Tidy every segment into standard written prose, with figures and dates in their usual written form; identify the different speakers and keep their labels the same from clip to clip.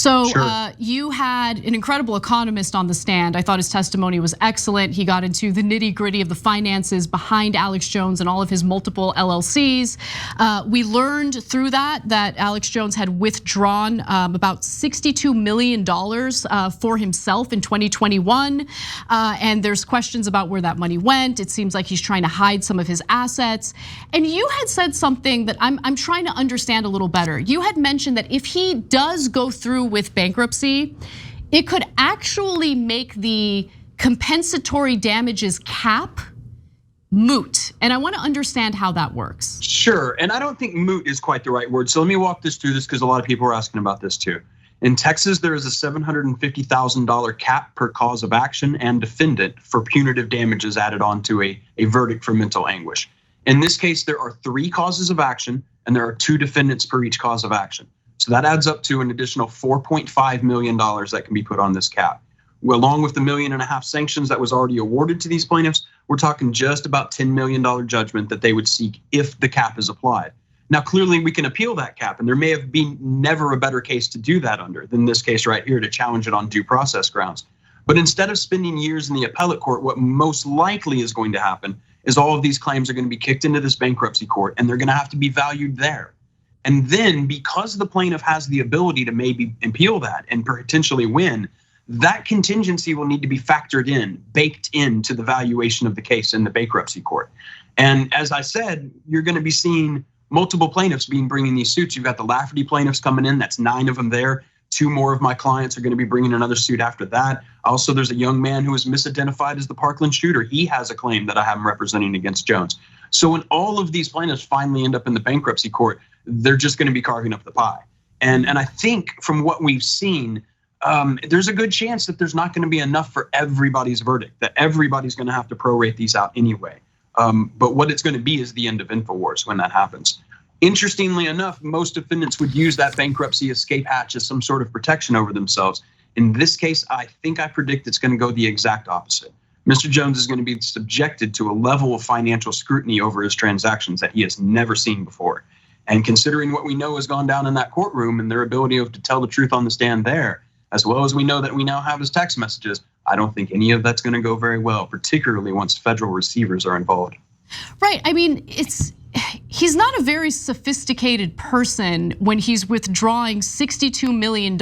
Speaker 1: So
Speaker 2: Sure.
Speaker 1: you had an incredible economist on the stand. I thought his testimony was excellent. He got into the nitty gritty of the finances behind Alex Jones and all of his multiple LLCs. We learned through that Alex Jones had withdrawn about $62 million for himself in 2021. And there's questions about where that money went. It seems like he's trying to hide some of his assets. And you had said something that I'm trying to understand a little better. You had mentioned that if he does go through with bankruptcy, it could actually make the compensatory damages cap moot. And I want to understand how that works.
Speaker 2: Sure, and I don't think moot is quite the right word. So let me walk this through this because a lot of people are asking about this too. In Texas, there is a $750,000 cap per cause of action and defendant for punitive damages added on to a verdict for mental anguish. In this case, there are 3 causes of action and there are 2 defendants per each cause of action. So that adds up to an additional $4.5 million that can be put on this cap. Along with the $1.5 million sanctions that was already awarded to these plaintiffs, we're talking just about $10 million judgment that they would seek if the cap is applied. Now, clearly we can appeal that cap, and there may have been never a better case to do that under than this case right here to challenge it on due process grounds. But instead of spending years in the appellate court, what most likely is going to happen is all of these claims are going to be kicked into this bankruptcy court and they're going to have to be valued there. And then because the plaintiff has the ability to maybe appeal that and potentially win, that contingency will need to be factored in, baked into the valuation of the case in the bankruptcy court. And as I said, you're going to be seeing multiple plaintiffs bringing these suits. You've got the Lafferty plaintiffs coming in, that's 9 of them there. 2 more of my clients are going to be bringing another suit after that. Also, there's a young man who was misidentified as the Parkland shooter. He has a claim that I have him representing against Jones. So when all of these plaintiffs finally end up in the bankruptcy court, they're just going to be carving up the pie. And I think from what we've seen, there's a good chance that there's not going to be enough for everybody's verdict, that everybody's going to have to prorate these out anyway. But what it's going to be is the end of InfoWars when that happens. Interestingly enough, most defendants would use that bankruptcy escape hatch as some sort of protection over themselves. In this case, I predict it's going to go the exact opposite. Mr. Jones is going to be subjected to a level of financial scrutiny over his transactions that he has never seen before. And considering what we know has gone down in that courtroom and their ability to tell the truth on the stand there, as well as we know that we now have his text messages, I don't think any of that's going to go very well, particularly once federal receivers are involved.
Speaker 1: Right, I mean, he's not a very sophisticated person when he's withdrawing $62 million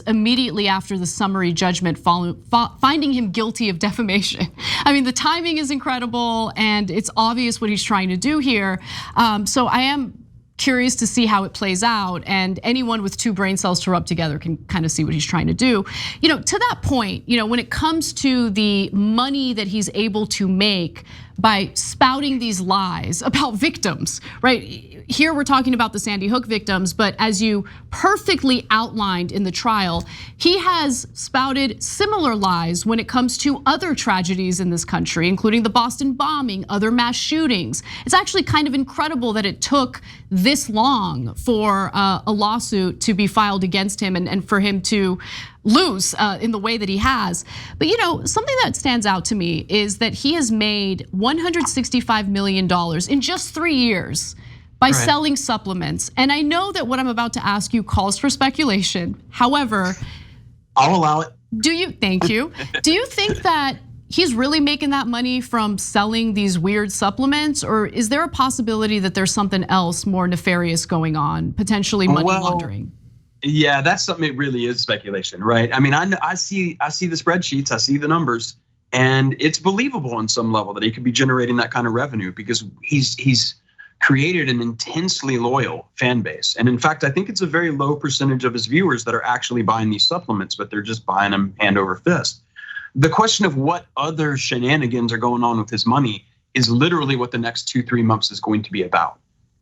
Speaker 1: immediately after the summary judgment finding him guilty of defamation. I mean, the timing is incredible and it's obvious what he's trying to do here. So I am curious to see how it plays out, and anyone with 2 brain cells to rub together can kind of see what he's trying to do. To that point, when it comes to the money that he's able to make by spouting these lies about victims, right? Here we're talking about the Sandy Hook victims, but as you perfectly outlined in the trial, he has spouted similar lies when it comes to other tragedies in this country, including the Boston bombing, other mass shootings. It's actually kind of incredible that it took this long for a lawsuit to be filed against him and for him to lose in the way that he has. But something that stands out to me is that he has made $165 million in just 3 years by selling supplements. And I know that what I'm about to ask you calls for speculation. However,
Speaker 2: I'll allow it.
Speaker 1: Thank you. Do you think that he's really making that money from selling these weird supplements, or is there a possibility that there's something else more nefarious going on, potentially money laundering?
Speaker 2: Yeah, that's something. It really is speculation, right? I mean, I see the spreadsheets, I see the numbers, and it's believable on some level that he could be generating that kind of revenue because he's created an intensely loyal fan base. And in fact, I think it's a very low percentage of his viewers that are actually buying these supplements, but they're just buying them hand over fist. The question of what other shenanigans are going on with his money is literally what the next 2-3 months is going to be about.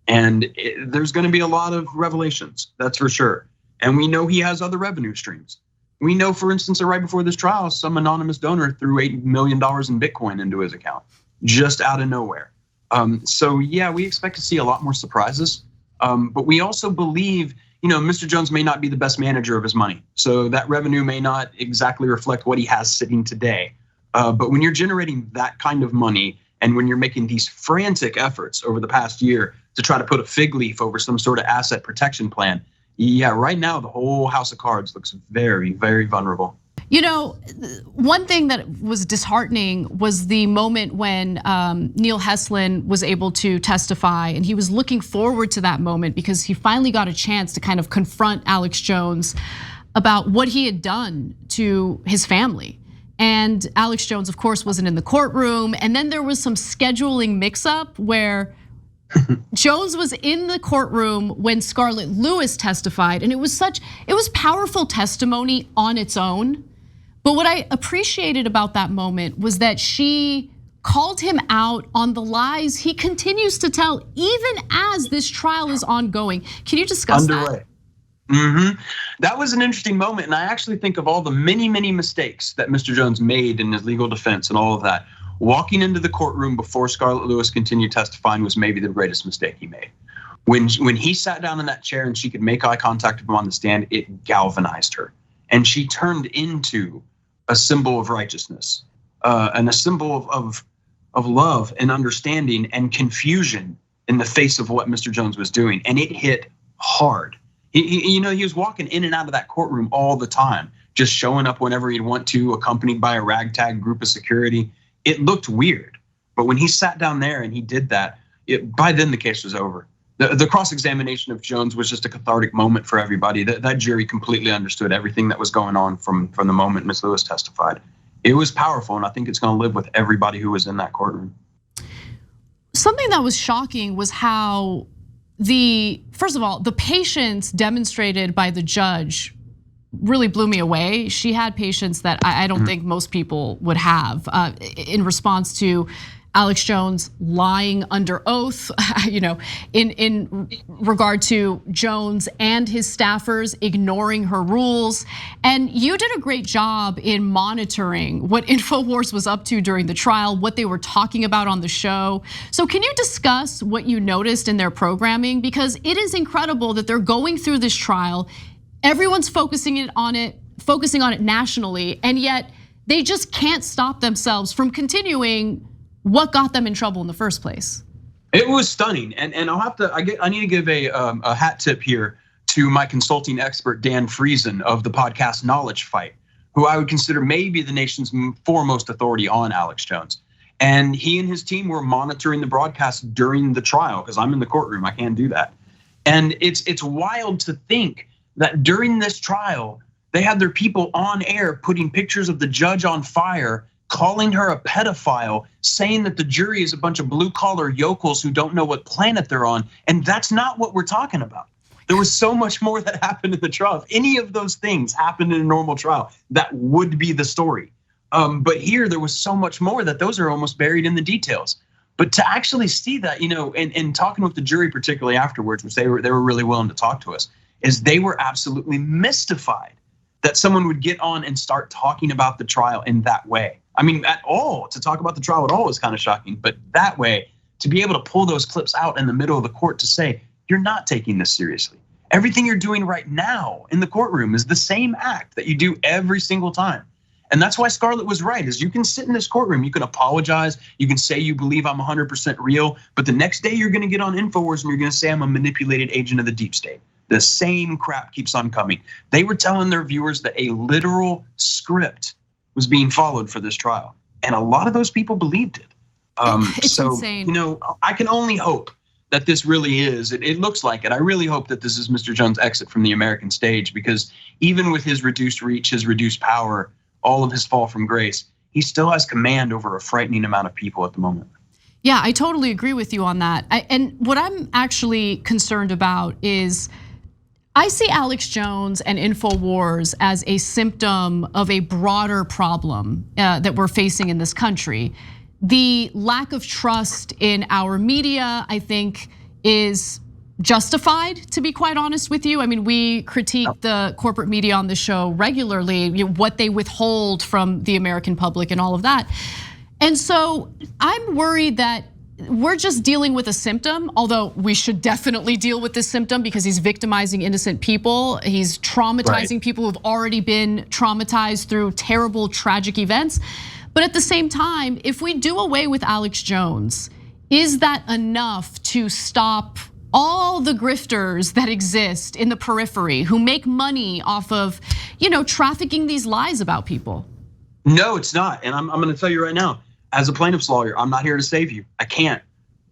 Speaker 2: And there's going to be a lot of revelations, that's for sure. And we know he has other revenue streams. We know, for instance, that right before this trial, some anonymous donor threw $8 million in Bitcoin into his account, just out of nowhere. So yeah, we expect to see a lot more surprises. But we also believe, Mr. Jones may not be the best manager of his money. So that revenue may not exactly reflect what he has sitting today. But when you're generating that kind of money, and when you're making these frantic efforts over the past year to try to put a fig leaf over some sort of asset protection plan, yeah, right now the whole house of cards looks very, very vulnerable.
Speaker 1: You know, one thing that was disheartening was the moment when Neil Heslin was able to testify, and he was looking forward to that moment because he finally got a chance to kind of confront Alex Jones about what he had done to his family. And Alex Jones, of course, wasn't in the courtroom. And then there was some scheduling mix-up where Jones was in the courtroom when Scarlett Lewis testified, and it was powerful testimony on its own. But what I appreciated about that moment was that she called him out on the lies he continues to tell even as this trial is ongoing. Can you discuss that?
Speaker 2: That was an interesting moment, and I actually think of all the many, many mistakes that Mr. Jones made in his legal defense and all of that. Walking into the courtroom before Scarlett Lewis continued testifying was maybe the greatest mistake he made. When he sat down in that chair and she could make eye contact with him on the stand, it galvanized her, and she turned into a symbol of righteousness and a symbol of love and understanding and confusion in the face of what Mr. Jones was doing, and it hit hard. He was walking in and out of that courtroom all the time, just showing up whenever he'd want to, accompanied by a ragtag group of security. It looked weird, but when he sat down there and he did that, by then the case was over. The cross-examination of Jones was just a cathartic moment for everybody. That jury completely understood everything that was going on from the moment Ms. Lewis testified. It was powerful, and I think it's going to live with everybody who was in that courtroom.
Speaker 1: Something that was shocking was how first of all, the patience demonstrated by the judge really blew me away. She had patience that I don't think most people would have in response to Alex Jones lying under oath, in regard to Jones and his staffers ignoring her rules. And you did a great job in monitoring what InfoWars was up to during the trial, what they were talking about on the show. So can you discuss what you noticed in their programming? Because it is incredible that they're going through this trial, everyone's focusing on it nationally, and yet they just can't stop themselves from continuing what got them in trouble in the first place.
Speaker 2: It was stunning, and I need to give a hat tip here to my consulting expert Dan Friesen of the podcast Knowledge Fight, who I would consider maybe the nation's foremost authority on Alex Jones. And he and his team were monitoring the broadcast during the trial, because I'm in the courtroom, I can't do that. And it's wild to think that during this trial, they had their people on air putting pictures of the judge on fire, calling her a pedophile, saying that the jury is a bunch of blue-collar yokels who don't know what planet they're on, and that's not what we're talking about. There was so much more that happened in the trial. If any of those things happened in a normal trial, that would be the story. But here, there was so much more that those are almost buried in the details. But to actually see that, and talking with the jury particularly afterwards, which they were really willing to talk to us, is they were absolutely mystified that someone would get on and start talking about the trial in that way. I mean, to talk about the trial at all is kind of shocking, but that way, to be able to pull those clips out in the middle of the court to say, you're not taking this seriously. Everything you're doing right now in the courtroom is the same act that you do every single time. And that's why Scarlett was right, is you can sit in this courtroom, you can apologize, you can say you believe I'm 100% real, but the next day you're gonna get on InfoWars and you're gonna say I'm a manipulated agent of the deep state. The same crap keeps on coming. They were telling their viewers that a literal script was being followed for this trial, and a lot of those people believed it.
Speaker 1: It's insane.
Speaker 2: I can only hope that this really is. It looks like it. I really hope that this is Mr. Jones' exit from the American stage, because even with his reduced reach, his reduced power, all of his fall from grace, he still has command over a frightening amount of people at the moment.
Speaker 1: Yeah, I totally agree with you on that. And what I'm actually concerned about is, I see Alex Jones and InfoWars as a symptom of a broader problem that we're facing in this country. The lack of trust in our media, I think, is justified, to be quite honest with you. I mean, we critique the corporate media on the show regularly, what they withhold from the American public and all of that. And so I'm worried that we're just dealing with a symptom, although we should definitely deal with this symptom because he's victimizing innocent people. He's traumatizing people who've already been traumatized through terrible, tragic events. But at the same time, if we do away with Alex Jones, is that enough to stop all the grifters that exist in the periphery who make money off of, trafficking these lies about people.
Speaker 2: No, it's not. And I'm gonna tell you right now, as a plaintiff's lawyer, I'm not here to save you. I can't.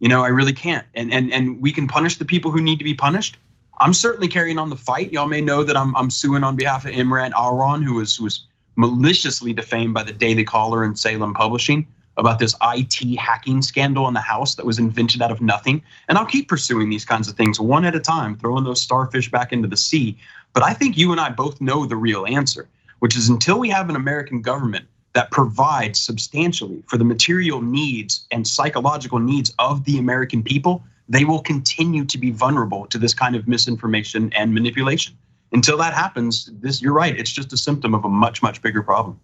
Speaker 2: I really can't. And we can punish the people who need to be punished. I'm certainly carrying on the fight. Y'all may know that I'm suing on behalf of Imran Alron, who was maliciously defamed by the Daily Caller and Salem Publishing about this IT hacking scandal in the House that was invented out of nothing. And I'll keep pursuing these kinds of things one at a time, throwing those starfish back into the sea. But I think you and I both know the real answer, which is until we have an American government that provides substantially for the material needs and psychological needs of the American people, they will continue to be vulnerable to this kind of misinformation and manipulation. Until that happens, you're right, it's just a symptom of a much, much bigger problem.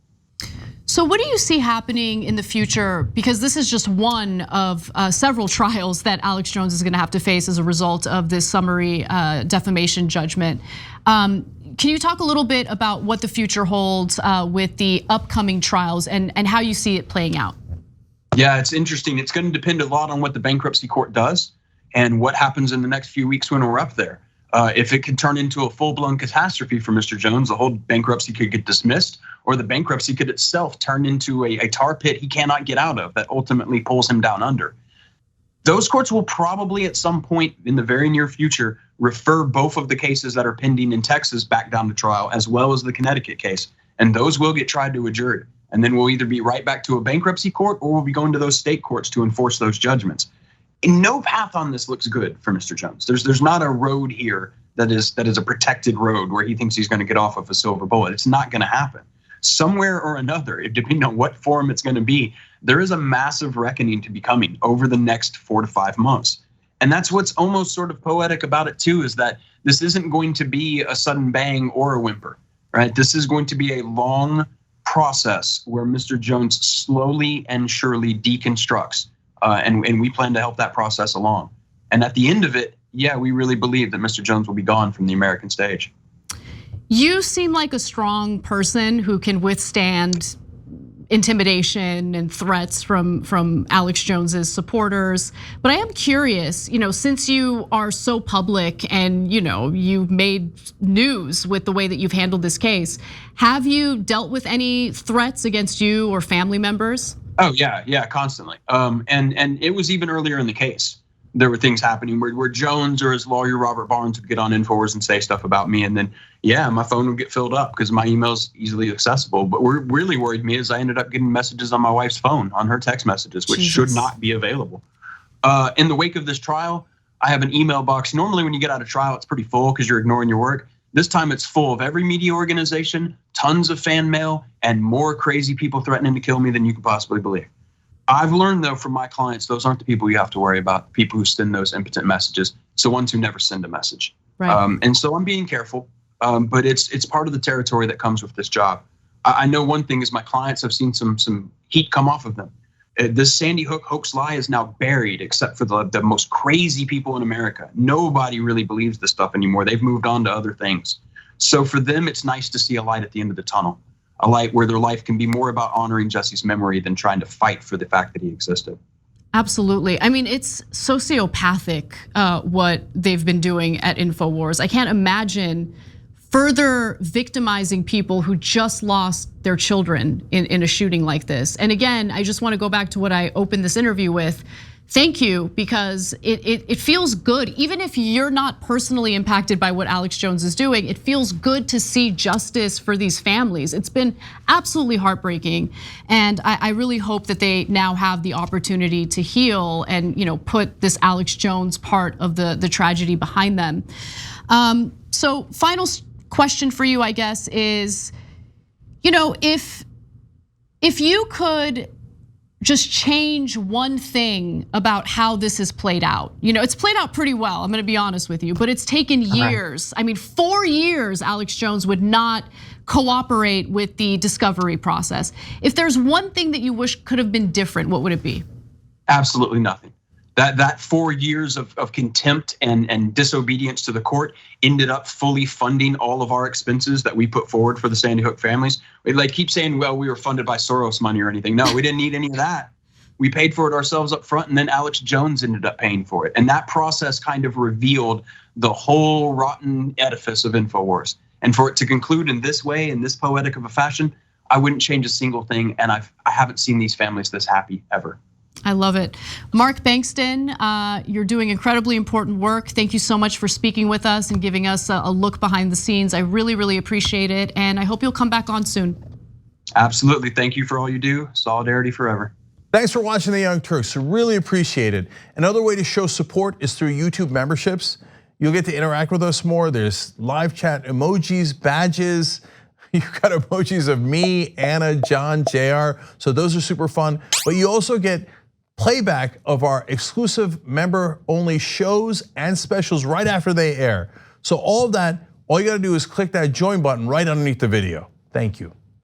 Speaker 1: So what do you see happening in the future? Because this is just one of several trials that Alex Jones is gonna have to face as a result of this summary defamation judgment. Can you talk a little bit about what the future holds with the upcoming trials and how you see it playing out?
Speaker 2: Yeah, it's interesting. It's gonna depend a lot on what the bankruptcy court does and what happens in the next few weeks when we're up there. If it could turn into a full-blown catastrophe for Mr. Jones, the whole bankruptcy could get dismissed, or the bankruptcy could itself turn into a tar pit he cannot get out of that ultimately pulls him down under. Those courts will probably at some point in the very near future refer both of the cases that are pending in Texas back down to trial, as well as the Connecticut case. And those will get tried to a jury. And then we'll either be right back to a bankruptcy court or we'll be going to those state courts to enforce those judgments. And no path on this looks good for Mr. Jones. There's not a road here that is a protected road where he thinks he's gonna get off of a silver bullet. It's not gonna happen. Somewhere or another, depending on what form it's gonna be, there is a massive reckoning to be coming over the next 4 to 5 months. And that's what's almost sort of poetic about it too, is that this isn't going to be a sudden bang or a whimper, right? This is going to be a long process where Mr. Jones slowly and surely deconstructs. And we plan to help that process along. And at the end of it, yeah, we really believe that Mr. Jones will be gone from the American stage.
Speaker 1: You seem like a strong person who can withstand intimidation and threats from Alex Jones's supporters. But I am curious, since you are so public and you've made news with the way that you've handled this case, have you dealt with any threats against you or family members?
Speaker 2: Oh yeah, constantly. And it was even earlier in the case. There were things happening where Jones or his lawyer Robert Barnes would get on InfoWars and say stuff about me, and then my phone would get filled up because my email's easily accessible. But what really worried me is I ended up getting messages on my wife's phone, on her text messages, which should not be available. In the wake of this trial, I have an email box. Normally when you get out of trial, it's pretty full because you're ignoring your work. This time it's full of every media organization, tons of fan mail, and more crazy people threatening to kill me than you could possibly believe. I've learned though from my clients, those aren't the people you have to worry about. People who send those impotent messages. It's the ones who never send a message. Right. And so I'm being careful, but it's part of the territory that comes with this job. I know one thing is my clients have seen some heat come off of them. This Sandy Hook hoax lie is now buried, except for the most crazy people in America. Nobody really believes this stuff anymore. They've moved on to other things. So for them, it's nice to see a light at the end of the tunnel. A light where their life can be more about honoring Jesse's memory than trying to fight for the fact that he existed.
Speaker 1: Absolutely. I mean, it's sociopathic what they've been doing at InfoWars. I can't imagine further victimizing people who just lost their children in a shooting like this. And again, I just want to go back to what I opened this interview with. Thank you, because it feels good. Even if you're not personally impacted by what Alex Jones is doing, it feels good to see justice for these families. It's been absolutely heartbreaking. And I really hope that they now have the opportunity to heal and put this Alex Jones part of the tragedy behind them. So final question for you, I guess, is, if you could just change one thing about how this has played out. It's played out pretty well, I'm gonna be honest with you, but it's taken years. I mean, 4 years Alex Jones would not cooperate with the discovery process. If there's one thing that you wish could have been different, what would it be?
Speaker 2: Absolutely nothing. That 4 years of contempt and disobedience to the court ended up fully funding all of our expenses that we put forward for the Sandy Hook families. We keep saying, well, we were funded by Soros money or anything. No, we didn't need any of that. We paid for it ourselves up front, and then Alex Jones ended up paying for it. And that process kind of revealed the whole rotten edifice of InfoWars. And for it to conclude in this way, in this poetic of a fashion, I wouldn't change a single thing. And I haven't seen these families this happy ever.
Speaker 1: I love it. Mark Bankston, you're doing incredibly important work. Thank you so much for speaking with us and giving us a look behind the scenes. I really, really appreciate it. And I hope you'll come back on soon.
Speaker 2: Absolutely. Thank you for all you do. Solidarity forever.
Speaker 3: Thanks for watching The Young Turks. Really appreciate it. Another way to show support is through YouTube memberships. You'll get to interact with us more. There's live chat emojis, badges. You've got emojis of me, Anna, John, JR. So those are super fun. But you also get playback of our exclusive member-only shows and specials right after they air. So all of that, all you gotta do is click that join button right underneath the video. Thank you.